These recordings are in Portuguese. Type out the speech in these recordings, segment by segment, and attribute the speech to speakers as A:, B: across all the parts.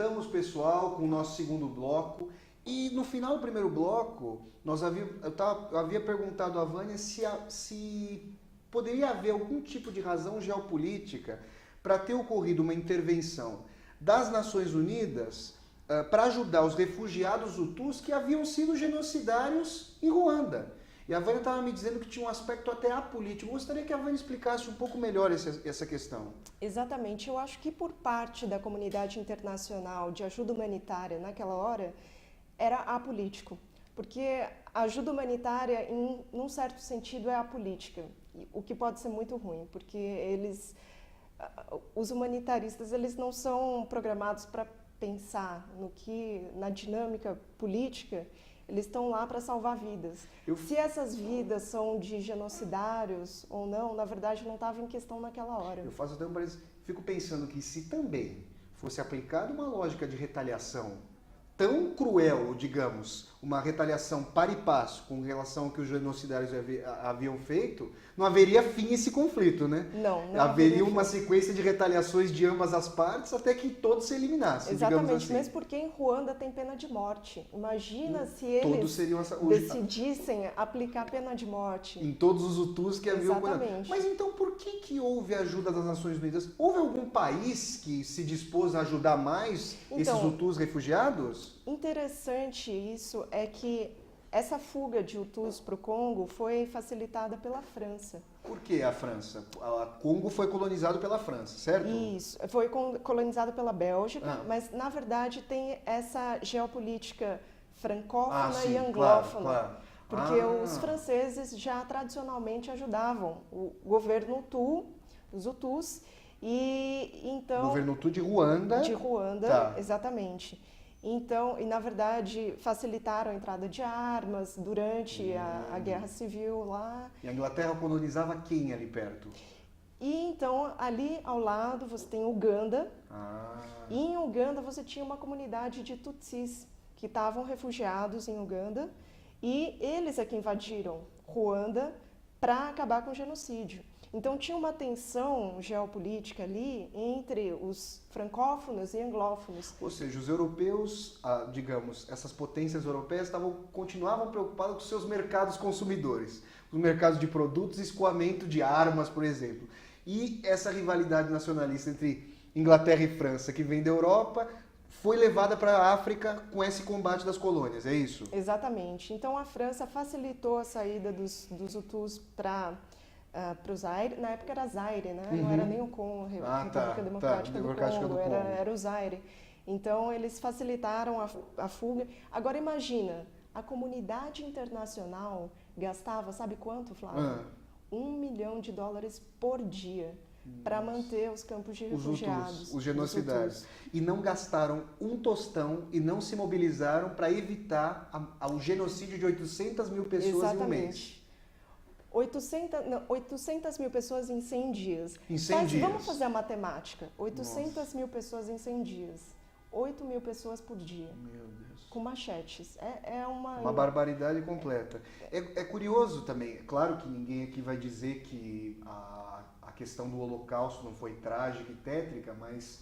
A: voltamos, pessoal, com o nosso segundo bloco. E no final do primeiro bloco, eu havia perguntado à Vânia se poderia haver algum tipo de razão geopolítica para ter ocorrido uma intervenção das Nações Unidas para ajudar os refugiados hutus que haviam sido genocidários em Ruanda. E a Vânia estava me dizendo que tinha um aspecto até apolítico. Eu gostaria que a Vânia explicasse um pouco melhor essa questão.
B: Exatamente. Eu acho que por parte da comunidade internacional de ajuda humanitária naquela hora, era apolítico. Porque a ajuda humanitária, num certo sentido, é apolítica. O que pode ser muito ruim, porque os humanitaristas, eles não são programados para pensar na dinâmica política. Eles estão lá para salvar vidas. Se essas vidas são de genocidários ou não, na verdade não estava em questão naquela hora.
A: Eu faço até um parênteses. Fico pensando que se também fosse aplicada uma lógica de retaliação tão cruel, digamos, uma retaliação par e passo com relação ao que os genocidários haviam feito, não haveria fim esse conflito, né?
B: Não
A: haveria uma sequência de retaliações de ambas as partes até que todos se eliminassem,
B: exatamente,
A: digamos assim.
B: Mesmo porque em Ruanda tem pena de morte. Imagina se eles decidissem aplicar pena de morte.
A: Em todos os hutus que haviam...
B: Exatamente.
A: Mas então por que houve ajuda das Nações Unidas? Houve algum país que se dispôs a ajudar mais esses hutus refugiados?
B: Interessante isso é que essa fuga de hutus para o Congo foi facilitada pela França.
A: Por que a França? O Congo foi colonizado pela França, certo?
B: Isso, foi colonizado pela Bélgica, mas na verdade tem essa geopolítica francófona e anglófona. Claro. Porque os franceses já tradicionalmente ajudavam o governo Hutu, os Hutus, e então...
A: O governo Hutu de Ruanda.
B: De Ruanda, exatamente. Então, e na verdade, facilitaram a entrada de armas durante a Guerra Civil lá.
A: E a Inglaterra colonizava quem ali perto?
B: E então, ali ao lado, você tem Uganda. E em Uganda você tinha uma comunidade de Tutsis, que estavam refugiados em Uganda. E eles é que invadiram Ruanda para acabar com o genocídio. Então tinha uma tensão geopolítica ali entre os francófonos e anglófonos.
A: Ou seja, os europeus, digamos, essas potências europeias continuavam preocupadas com seus mercados consumidores, os mercados de produtos e escoamento de armas, por exemplo. E essa rivalidade nacionalista entre Inglaterra e França, que vem da Europa, foi levada para a África com esse combate das colônias, é isso?
B: Exatamente. Então a França facilitou a saída dos Hutus para o Zaire. Na época era Zaire, né? Não era nem o Congo, República Democrática do Congo, era o Zaire. Então eles facilitaram a fuga. Agora imagina, a comunidade internacional gastava, sabe quanto, Flávio? $1 milhão por dia para manter os campos de refugiados.
A: Os genocidários. E não gastaram um tostão e não se mobilizaram para evitar o genocídio de 800 mil pessoas em um mês.
B: 800 mil pessoas em 100 dias.
A: Em 100 dias.
B: Vamos fazer a matemática. 800 mil pessoas em 100 dias. 8 mil pessoas por dia.
A: Meu Deus.
B: Com machetes. É
A: uma barbaridade completa. É curioso também. É claro que ninguém aqui vai dizer que a questão do Holocausto não foi trágica e tétrica, mas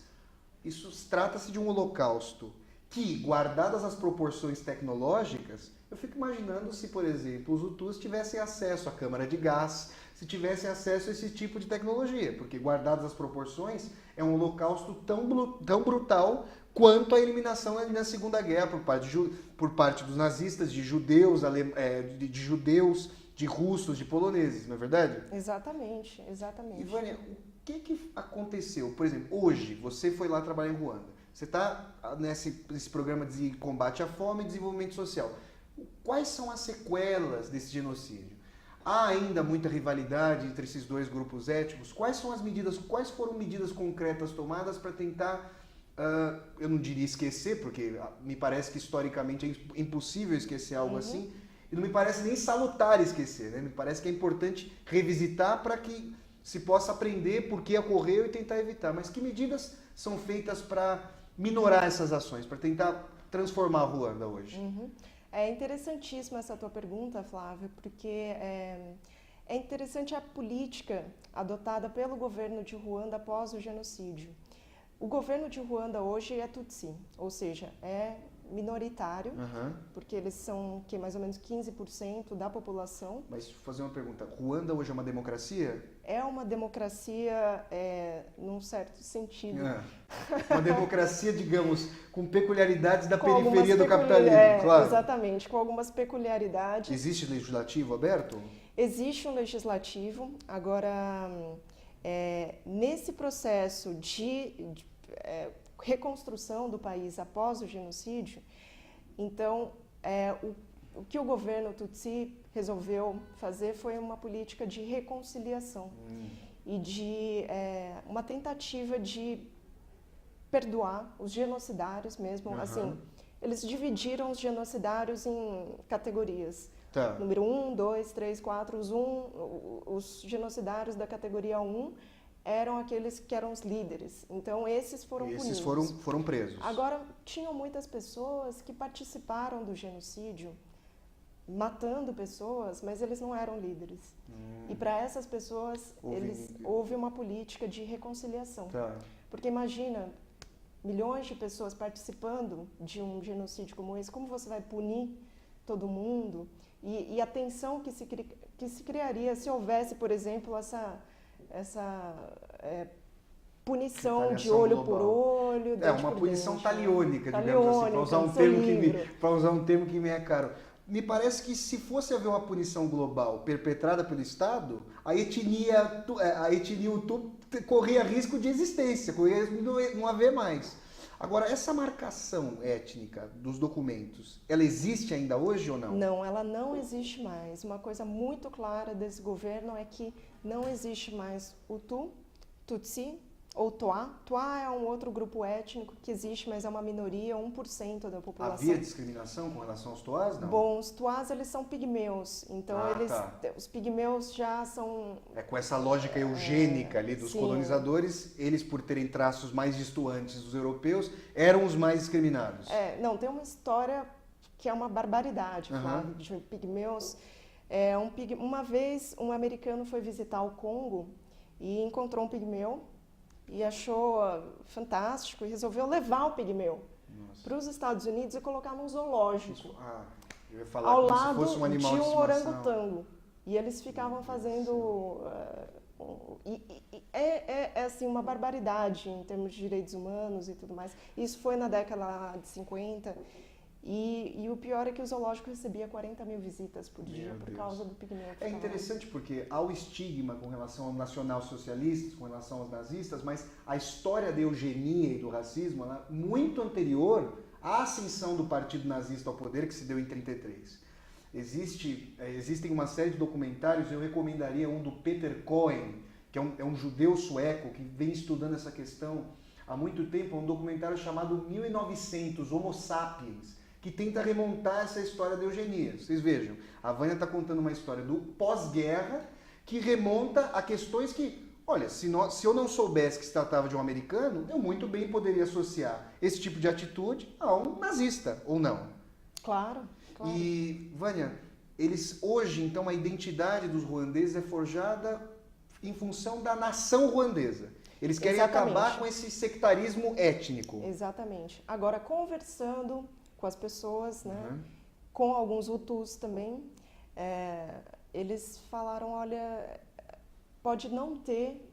A: isso trata-se de um Holocausto que, guardadas as proporções tecnológicas, eu fico imaginando se, por exemplo, os Hutus tivessem acesso à câmara de gás, se tivessem acesso a esse tipo de tecnologia, porque, guardadas as proporções, é um holocausto tão brutal quanto a eliminação na Segunda Guerra por parte dos nazistas, de judeus, de russos, de poloneses, não é verdade?
B: Exatamente, exatamente.
A: E, Vânia, o que aconteceu? Por exemplo, hoje, você foi lá trabalhar em Ruanda. Você está nesse programa de combate à fome e desenvolvimento social. Quais são as sequelas desse genocídio? Há ainda muita rivalidade entre esses dois grupos étnicos? Quais foram medidas concretas tomadas para tentar, eu não diria esquecer, porque me parece que historicamente é impossível esquecer algo assim, e não me parece nem salutar esquecer, né? Me parece que é importante revisitar para que se possa aprender por que ocorreu e tentar evitar. Mas que medidas são feitas para minorar essas ações, para tentar transformar a Ruanda hoje?
B: É interessantíssima essa tua pergunta, Flávio, porque é interessante a política adotada pelo governo de Ruanda após o genocídio. o governo de Ruanda hoje é Tutsi, ou seja, é minoritário, porque eles são mais ou menos 15% da população.
A: Mas deixa eu fazer uma pergunta. Ruanda hoje é uma democracia?
B: É uma democracia num certo sentido.
A: Uma democracia, digamos, com peculiaridades da periferia do capitalismo, claro.
B: Exatamente, com algumas peculiaridades.
A: Existe legislativo aberto?
B: Existe um legislativo. Agora, nesse processo de reconstrução do país após o genocídio, então, o que o governo Tutsi resolveu fazer foi uma política de reconciliação e de uma tentativa de perdoar os genocidários mesmo. Assim, eles dividiram os genocidários em categorias.
A: Tá.
B: Número 1, 2, 3, 4. Os genocidários da categoria 1 eram aqueles que eram os líderes. Então, esses foram punidos.
A: Esses foram presos.
B: Agora, tinham muitas pessoas que participaram do genocídio, matando pessoas, mas eles não eram líderes. E para essas pessoas, houve uma política de reconciliação.
A: Tá.
B: Porque imagina, milhões de pessoas participando de um genocídio como esse, como você vai punir todo mundo? E a tensão que se criaria se houvesse, por exemplo, essa punição de olho
A: global.
B: por olho.
A: Uma punição taliônica, digamos assim, para usar um termo que me é caro. Me parece que se fosse haver uma punição global perpetrada pelo Estado, a etnia Hutu corria risco de existência, corria risco de não haver mais. Agora, essa marcação étnica dos documentos, ela existe ainda hoje ou não?
B: Não, ela não existe mais. Uma coisa muito clara desse governo é que não existe mais Hutu, Tutsi ou Twa. Twa é um outro grupo étnico que existe, mas é uma minoria, 1% da população.
A: Havia discriminação com relação aos Twas, não?
B: Bom, os Twas, eles são pigmeus, então os pigmeus já são...
A: Com essa lógica eugênica ali dos colonizadores, eles, por terem traços mais distantes dos europeus, eram os mais discriminados.
B: Não, tem uma história que é uma barbaridade, claro, de pigmeus. Uma vez, um americano foi visitar o Congo e encontrou um pigmeu, e achou fantástico e resolveu levar o pigmeu para os Estados Unidos e colocar num zoológico
A: eu ia falar
B: ao
A: como
B: lado
A: se fosse um animal
B: de um
A: estimação.
B: orangotango. E eles ficavam fazendo... É assim, uma barbaridade em termos de direitos humanos e tudo mais. Isso foi na década de 50. E o pior é que o zoológico recebia 40 mil visitas por dia por causa do pigmeu.
A: É interessante porque há o estigma com relação aos nacionalsocialistas, com relação aos nazistas, mas a história da eugenia e do racismo é muito anterior à ascensão do partido nazista ao poder, que se deu em 1933. Existem uma série de documentários, eu recomendaria um do Peter Cohen, que é um judeu sueco que vem estudando essa questão há muito tempo, um documentário chamado 1900, Homo Sapiens, que tenta remontar essa história da eugenia. Vocês vejam, a Vânia está contando uma história do pós-guerra que remonta a questões que, olha, se eu não soubesse que se tratava de um americano, eu muito bem poderia associar esse tipo de atitude a um nazista, ou não?
B: Claro.
A: E, Vânia, hoje, então, a identidade dos ruandeses é forjada em função da nação ruandesa. Eles querem acabar com esse sectarismo étnico.
B: Exatamente. Agora, conversando com as pessoas, né, com alguns Hutus também, eles falaram, olha, pode não ter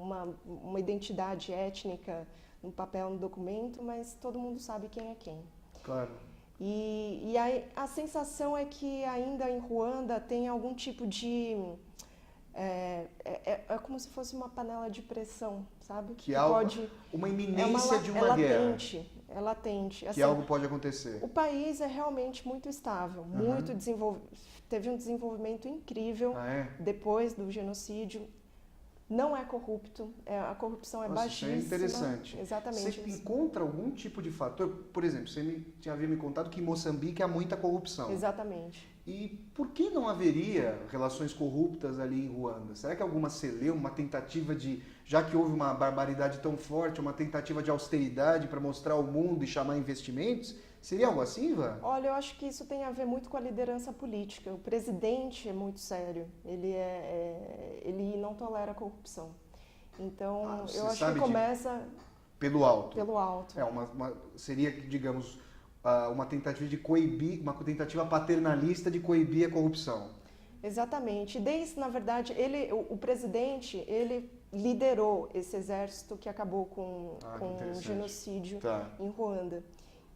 B: uma identidade étnica no papel, no documento, mas todo mundo sabe quem é quem.
A: Claro.
B: E a sensação é que ainda em Ruanda tem algum tipo de... É como se fosse uma panela de pressão, sabe?
A: Que uma iminência de uma guerra.
B: É latente.
A: Que algo pode acontecer.
B: O país é realmente muito estável, muito desenvolvido. Teve um desenvolvimento incrível depois do genocídio. Não é corrupto, a corrupção é baixíssima.
A: Isso é interessante.
B: Exatamente.
A: Você encontra algum tipo de fator? Por exemplo, você havia me contado que em Moçambique há muita corrupção.
B: Exatamente.
A: E por que não haveria relações corruptas ali em Ruanda? Será que alguma celeuma, uma tentativa de, já que houve uma barbaridade tão forte, uma tentativa de austeridade para mostrar ao mundo e chamar investimentos? Seria algo assim, Ivan?
B: Olha, eu acho que isso tem a ver muito com a liderança política. O presidente é muito sério, ele não tolera corrupção. Então, eu acho que começa...
A: Pelo alto.
B: Pelo alto.
A: Seria, digamos, uma tentativa de coibir, uma tentativa paternalista de coibir a corrupção.
B: Exatamente. Na verdade, o presidente, ele liderou esse exército que acabou com o genocídio em Ruanda.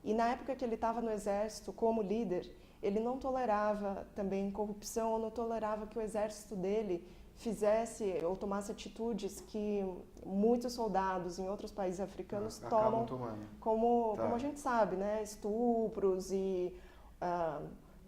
B: E na época que ele estava no exército como líder, ele não tolerava também corrupção, ou não tolerava que o exército dele fizesse ou tomasse atitudes que muitos soldados em outros países africanos tomam como a gente sabe, né? Estupros e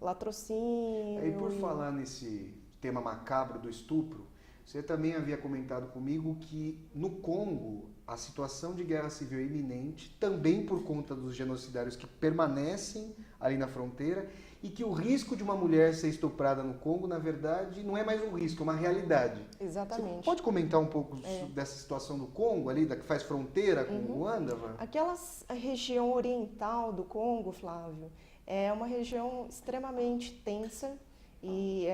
B: latrocínio.
A: E por falar nesse tema macabro do estupro, você também havia comentado comigo que no Congo a situação de guerra civil é iminente, também por conta dos genocidários que permanecem ali na fronteira, e que o risco de uma mulher ser estuprada no Congo, na verdade, não é mais um risco, é uma realidade.
B: Exatamente.
A: Você pode comentar um pouco dessa situação do Congo, ali, que faz fronteira com Ruanda?
B: Aquela região oriental do Congo, Flávio, é uma região extremamente tensa e,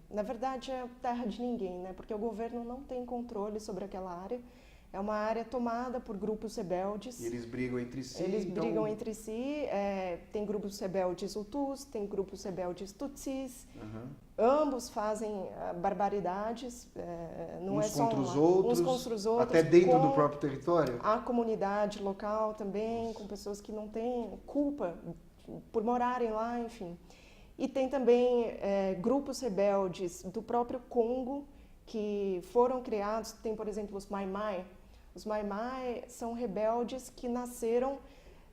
B: na verdade, é terra de ninguém, né? Porque o governo não tem controle sobre aquela área. É uma área tomada por grupos rebeldes.
A: E eles brigam entre si?
B: Brigam entre si. Tem grupos rebeldes Hutus, tem grupos rebeldes Tutsis. Ambos fazem barbaridades. Não
A: uns contra os outros, até dentro do próprio território?
B: A comunidade local também, com pessoas que não têm culpa por morarem lá, enfim. E tem também grupos rebeldes do próprio Congo que foram criados. Tem, por exemplo, os Mai Mai. Os Mai Mai são rebeldes que nasceram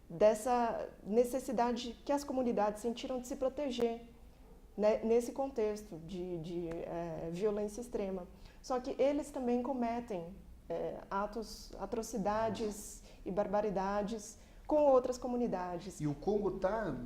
B: dessa necessidade que as comunidades sentiram de se proteger, né, nesse contexto de violência extrema. Só que eles também cometem atrocidades e barbaridades com outras comunidades.
A: E o Congo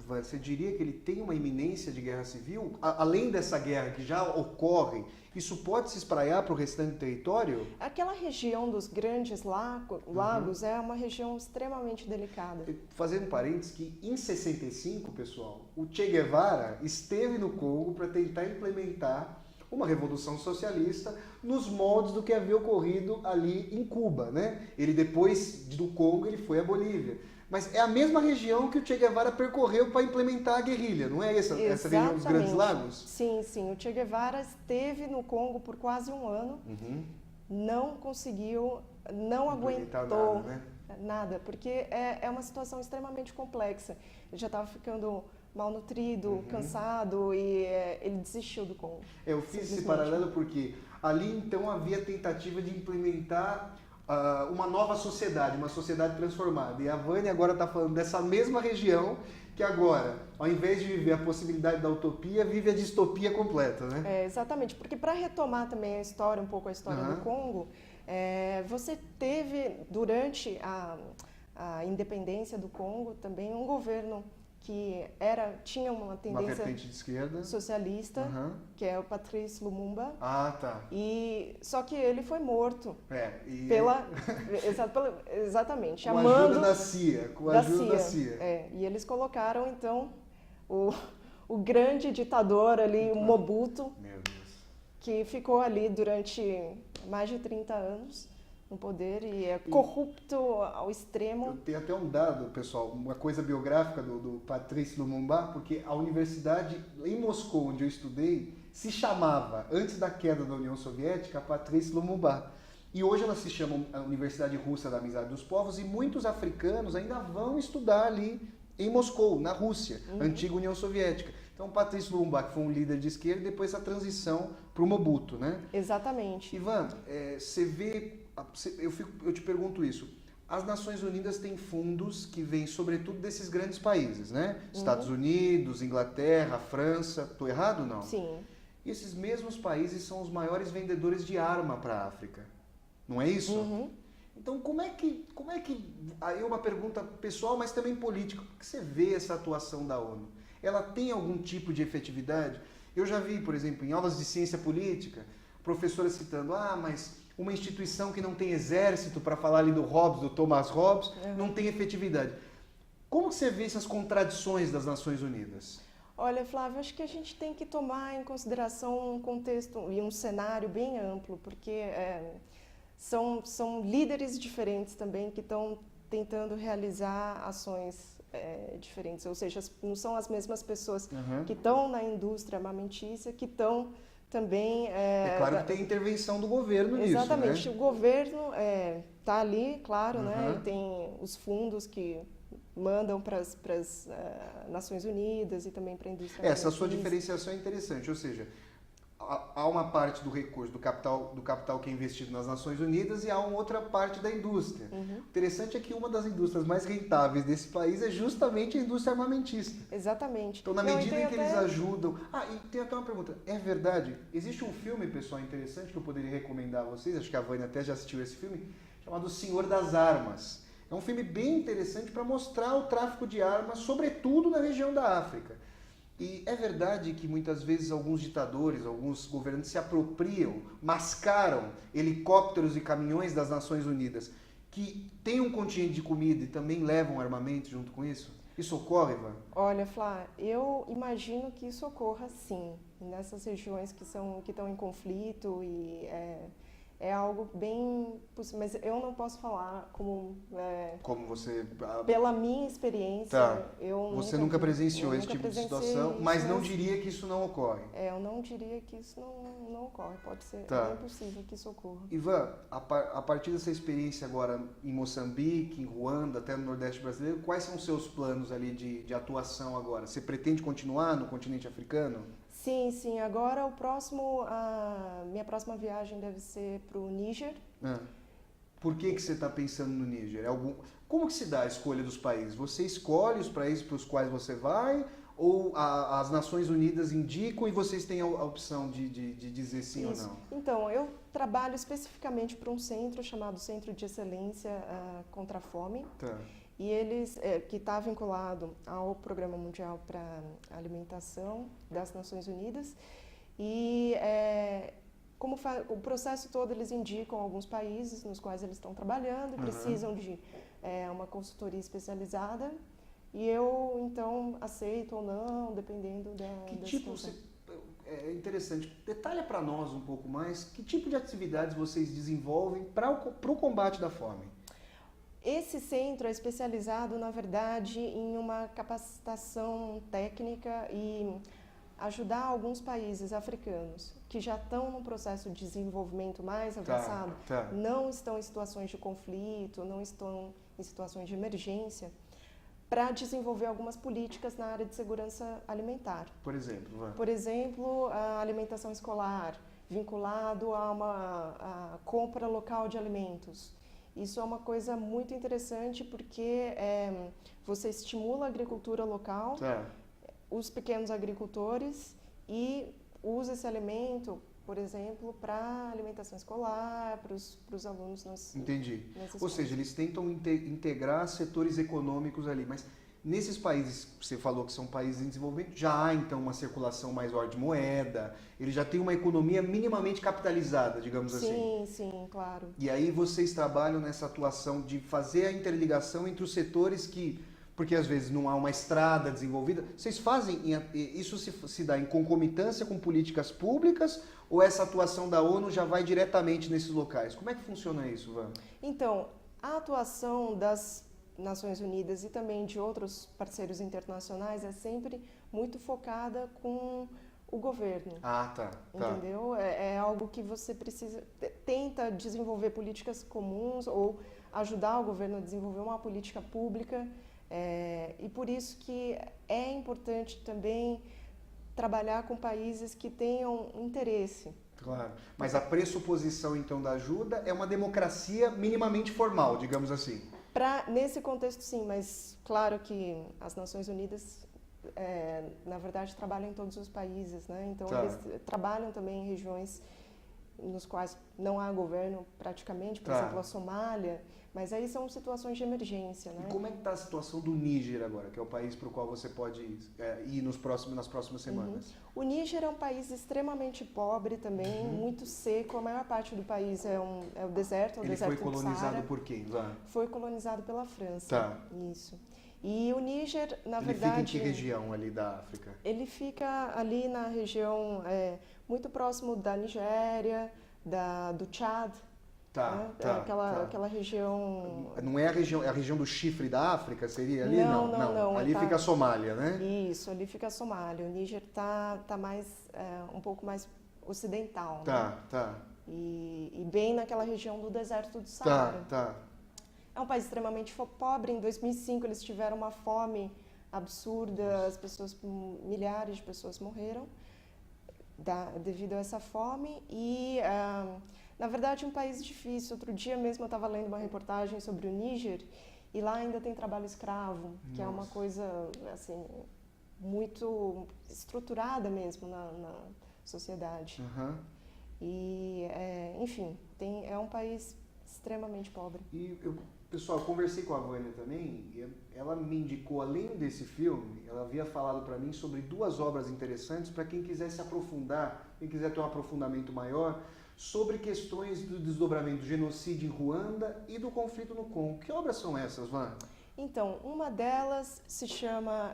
A: você diria que ele tem uma iminência de guerra civil? Além dessa guerra que já ocorre, isso pode se espraiar para o restante do território?
B: Aquela região dos grandes lagos é uma região extremamente delicada.
A: Fazendo um parênteses, que em 65, pessoal, o Che Guevara esteve no Congo para tentar implementar uma revolução socialista nos moldes do que havia ocorrido ali em Cuba, né? Ele depois do Congo ele foi à Bolívia. Mas é a mesma região que o Che Guevara percorreu para implementar a guerrilha, não é essa região dos Grandes Lagos?
B: Sim, sim. O Che Guevara esteve no Congo por quase um ano, não conseguiu, não aguentou nada, porque é uma situação extremamente complexa. Ele já estava ficando malnutrido, cansado e ele desistiu do Congo.
A: Eu fiz esse paralelo porque ali então havia tentativa de implementar uma nova sociedade, uma sociedade transformada. E a Vânia agora está falando dessa mesma região que agora, ao invés de viver a possibilidade da utopia, vive a distopia completa, né?
B: Exatamente, porque para retomar também um pouco a história do Congo, você teve durante a independência do Congo também um governo que tinha uma tendência
A: vertente de esquerda
B: socialista, que é o Patrice Lumumba. Só que ele foi morto exatamente,
A: com a ajuda da CIA,
B: e eles colocaram então o grande ditador ali, o Mobutu, que ficou ali durante mais de 30 anos no poder e é corrupto ao extremo.
A: Eu tenho até um dado, pessoal, uma coisa biográfica do Patrice Lumumba, porque a universidade em Moscou, onde eu estudei, se chamava, antes da queda da União Soviética, Patrice Lumumba. E hoje ela se chama a Universidade Russa da Amizade dos Povos e muitos africanos ainda vão estudar ali em Moscou, na Rússia, antiga União Soviética. Então, Patrice Lumumba, que foi um líder de esquerda, e depois a transição para o Mobutu, né?
B: Exatamente.
A: Ivan, você vê... Eu te pergunto isso. As Nações Unidas têm fundos que vêm sobretudo desses grandes países, né? Estados Unidos, Inglaterra, França. Estou errado ou não?
B: Sim.
A: E esses mesmos países são os maiores vendedores de arma para a África. Não é isso? Então, como é que... Aí é uma pergunta pessoal, mas também política. Como que você vê essa atuação da ONU? Ela tem algum tipo de efetividade? Eu já vi, por exemplo, em aulas de ciência política, professoras citando, mas uma instituição que não tem exército, para falar ali do Hobbes, do Thomas Hobbes, não tem efetividade. Como você vê essas contradições das Nações Unidas?
B: Olha, Flávio, acho que a gente tem que tomar em consideração um contexto e um cenário bem amplo, porque são líderes diferentes também que estão tentando realizar ações diferentes, ou seja, não são as mesmas pessoas que estão na indústria armamentícia que estão também...
A: claro que tem intervenção do governo nisso, né?
B: Exatamente, o governo está ali, claro, né? E tem os fundos que mandam para as Nações Unidas e também para a indústria.
A: Essa sua diferenciação é interessante, ou seja, há uma parte do recurso, do capital que é investido nas Nações Unidas e há uma outra parte da indústria. Interessante é que uma das indústrias mais rentáveis desse país é justamente a indústria armamentista.
B: Exatamente.
A: Então, na medida em que eles ajudam... e tem até uma pergunta. É verdade? Existe um filme, pessoal, interessante que eu poderia recomendar a vocês, acho que a Vânia até já assistiu esse filme, chamado O Senhor das Armas. É um filme bem interessante para mostrar o tráfico de armas, sobretudo na região da África. E é verdade que muitas vezes alguns ditadores, alguns governantes se apropriam, mascaram helicópteros e caminhões das Nações Unidas que têm um contingente de comida e também levam armamento junto com isso? Isso ocorre, Ivan?
B: Olha, Flá, eu imagino que isso ocorra sim, nessas regiões que estão em conflito e é algo bem possível, mas eu não posso falar como
A: você...
B: Pela minha experiência,
A: você nunca presenciou esse tipo de situação, mas não diria que isso não ocorre.
B: Eu não diria que isso não ocorre, pode ser bem possível que isso ocorra.
A: Ivan, a partir dessa experiência agora em Moçambique, em Ruanda, até no Nordeste brasileiro, quais são os seus planos ali de atuação agora? Você pretende continuar no continente africano?
B: Sim. Agora a minha próxima viagem deve ser para o Níger.
A: Por que você está pensando no Níger? Como que se dá a escolha dos países? Você escolhe os países para os quais você vai ou as Nações Unidas indicam e vocês têm a opção de dizer sim ou não?
B: Então, eu trabalho especificamente para um centro chamado Centro de Excelência contra a Fome. E eles, que está vinculado ao Programa Mundial para a Alimentação das Nações Unidas. E o processo todo, eles indicam alguns países nos quais eles estão trabalhando e precisam de uma consultoria especializada. E eu, então, aceito ou não, dependendo da situação.
A: É interessante. Detalha para nós um pouco mais, que tipo de atividades vocês desenvolvem para o combate da fome?
B: Esse centro é especializado, na verdade, em uma capacitação técnica e ajudar alguns países africanos que já estão num processo de desenvolvimento mais avançado, não estão em situações de conflito, não estão em situações de emergência, para desenvolver algumas políticas na área de segurança alimentar.
A: Por exemplo?
B: Por exemplo, a alimentação escolar, vinculado a uma compra local de alimentos. Isso é uma coisa muito interessante porque você estimula a agricultura local, os pequenos agricultores, e usa esse alimento, por exemplo, para alimentação escolar, para os alunos nas
A: Entendi. Ou seja, eles tentam integrar setores econômicos ali, mas nesses países que você falou que são países em desenvolvimento, já há então uma circulação maior de moeda, ele já tem uma economia minimamente capitalizada, digamos assim.
B: Sim, claro.
A: E aí vocês trabalham nessa atuação de fazer a interligação entre os setores que, porque às vezes não há uma estrada desenvolvida, vocês fazem, isso se dá em concomitância com políticas públicas ou essa atuação da ONU já vai diretamente nesses locais? Como é que funciona isso, Van?
B: Então, a atuação das Nações Unidas e também de outros parceiros internacionais é sempre muito focada com o governo. Entendeu? É algo que você tenta desenvolver políticas comuns ou ajudar o governo a desenvolver uma política pública. E por isso que é importante também trabalhar com países que tenham interesse.
A: Claro, mas a pressuposição então da ajuda é uma democracia minimamente formal, digamos assim.
B: Nesse contexto, sim, mas claro que as Nações Unidas, na verdade, trabalham em todos os países, né? Então, eles trabalham também em regiões nos quais não há governo praticamente, por exemplo, a Somália, mas aí são situações de emergência, né?
A: E como é que está a situação do Níger agora, que é o país para o qual você pode ir nas próximas semanas?
B: O Níger é um país extremamente pobre também, muito seco, a maior parte do país é o deserto,
A: Ele foi colonizado por quem?
B: Foi colonizado pela França, isso. E o Níger, na verdade...
A: Ele fica em que região ali da África?
B: Ele fica ali na região muito próximo da Nigéria, do Tchad.
A: Tá,
B: né?
A: tá,
B: Aquela região...
A: Não é a região do chifre da África, seria ali?
B: Não.
A: Ali fica a Somália, né?
B: Isso, ali fica a Somália. O Níger tá mais, um pouco mais ocidental,
A: Tá,
B: né?
A: tá.
B: E bem naquela região do deserto do Saara.
A: Tá.
B: É um país extremamente pobre. Em 2005 eles tiveram uma fome absurda, as pessoas, milhares de pessoas morreram devido a essa fome e, na verdade, um país difícil. Outro dia mesmo eu estava lendo uma reportagem sobre o Níger e lá ainda tem trabalho escravo, que é uma coisa assim muito estruturada mesmo na sociedade.
A: Uhum.
B: E, enfim, é um país extremamente pobre.
A: Pessoal, eu conversei com a Vânia também, e ela me indicou, além desse filme, ela havia falado para mim sobre 2 obras interessantes para quem quiser se aprofundar, quem quiser ter um aprofundamento maior, sobre questões do desdobramento do genocídio em Ruanda e do conflito no Congo. Que obras são essas, Vânia?
B: Então, uma delas se chama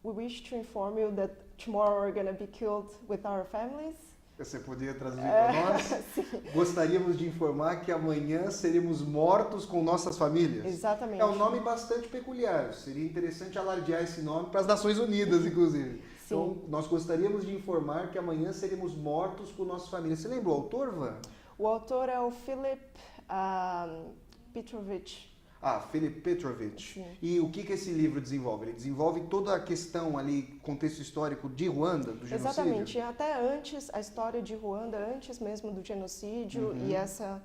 B: We Wish to Inform You That Tomorrow We're Gonna Be Killed with Our Families.
A: Você poderia traduzir para nós?
B: Sim.
A: Gostaríamos de informar que amanhã seremos mortos com nossas famílias.
B: Exatamente.
A: É um nome bastante peculiar. Seria interessante alardear esse nome para as Nações Unidas, inclusive.
B: Sim.
A: Então, nós gostaríamos de informar que amanhã seremos mortos com nossas famílias. Você lembra o autor, Van?
B: O autor é o Philip Petrovich.
A: Philip Petrovich.
B: Sim.
A: E o que esse livro desenvolve? Ele desenvolve toda a questão ali, contexto histórico de Ruanda, do genocídio?
B: Exatamente. Até antes, a história de Ruanda, antes mesmo do genocídio e essa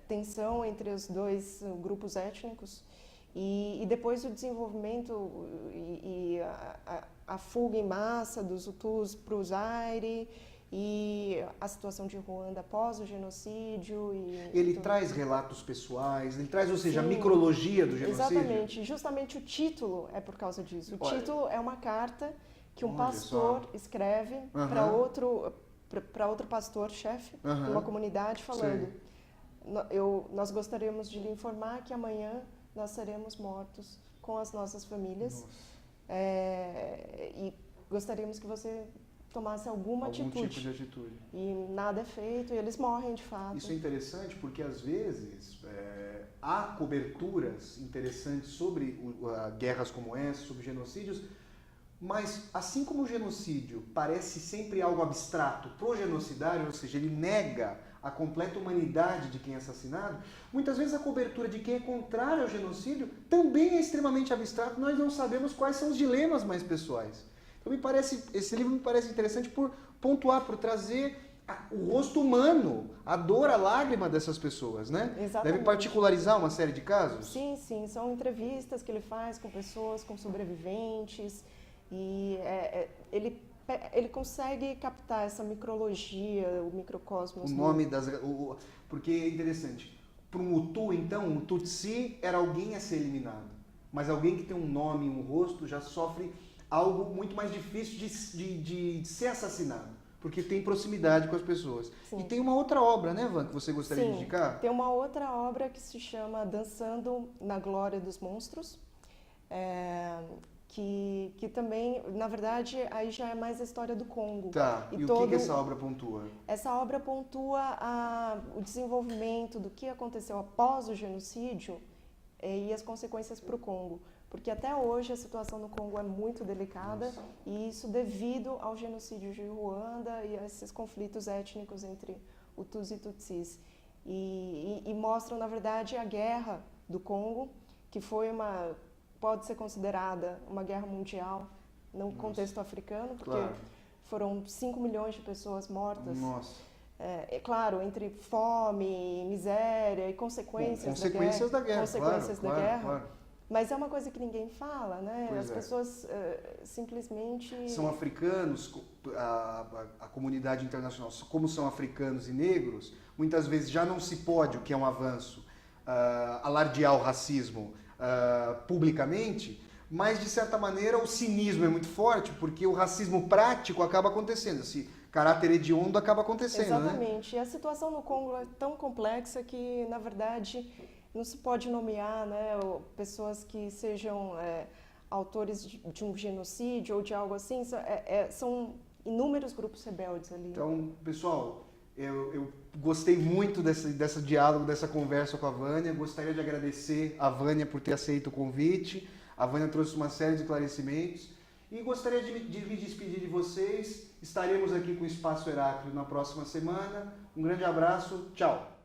B: tensão entre os 2 grupos étnicos. E depois o desenvolvimento e a fuga em massa dos Hutus para o Zaire e a situação de Ruanda após o genocídio.
A: Ele traz relatos pessoais, ele traz, ou seja, a
B: Sim,
A: micrologia do genocídio?
B: Exatamente. Justamente o título é por causa disso. O título é uma carta que um pastor escreve para outro pastor-chefe de uma comunidade falando: nós gostaríamos de lhe informar que amanhã nós seremos mortos com as nossas famílias e gostaríamos que você tomasse algum
A: tipo de atitude.
B: E nada é feito e eles morrem de fato.
A: Isso é interessante porque às vezes há coberturas interessantes sobre guerras como essa, sobre genocídios, mas assim como o genocídio parece sempre algo abstrato pro genocidário, ou seja, ele nega a completa humanidade de quem é assassinado, muitas vezes a cobertura de quem é contrário ao genocídio também é extremamente abstrato, nós não sabemos quais são os dilemas mais pessoais. Então esse livro me parece interessante por pontuar, por trazer o rosto humano, a dor, a lágrima dessas pessoas, né?
B: Exatamente.
A: Deve particularizar uma série de casos?
B: Sim, são entrevistas que ele faz com pessoas, com sobreviventes, e ele consegue captar essa micrologia, o microcosmos.
A: O nome porque é interessante. Para um Hutu, então, um Tutsi era alguém a ser eliminado, mas alguém que tem um nome e um rosto já sofre algo muito mais difícil de ser assassinado, porque tem proximidade com as pessoas.
B: Sim.
A: E tem uma outra obra, né, Van, que você gostaria de
B: Sim,
A: indicar?
B: tem uma outra obra que se chama Dançando na Glória dos Monstros, que também, na verdade, aí já é mais a história do Congo.
A: Tá, e o que essa obra pontua?
B: Essa obra pontua o desenvolvimento do que aconteceu após o genocídio e as consequências para o Congo. Porque até hoje a situação no Congo é muito delicada. Nossa. E isso devido ao genocídio de Ruanda e a esses conflitos étnicos entre Hutus e Tutsis. E mostram, na verdade, a guerra do Congo, que pode ser considerada uma guerra mundial no contexto africano, porque foram 5 milhões de pessoas mortas.
A: Nossa.
B: Claro, entre fome, miséria e consequências da guerra. Consequências da guerra. Claro. Mas é uma coisa que ninguém fala, né? As pessoas simplesmente...
A: São africanos, a comunidade internacional, como são africanos e negros, muitas vezes já não se pode, o que é um avanço, alardear o racismo publicamente, mas de certa maneira o cinismo é muito forte, porque o racismo prático acaba acontecendo, esse caráter hediondo acaba acontecendo.
B: Exatamente.
A: Né?
B: E a situação no Congo é tão complexa que, na verdade, não se pode nomear, né, pessoas que sejam autores de um genocídio ou de algo assim. São inúmeros grupos rebeldes ali.
A: Então, pessoal, Eu gostei muito dessa diálogo, dessa conversa com a Vânia. Gostaria de agradecer a Vânia por ter aceito o convite. A Vânia trouxe uma série de esclarecimentos. E gostaria de me despedir de vocês. Estaremos aqui com o Espaço Heráclito na próxima semana. Um grande abraço. Tchau.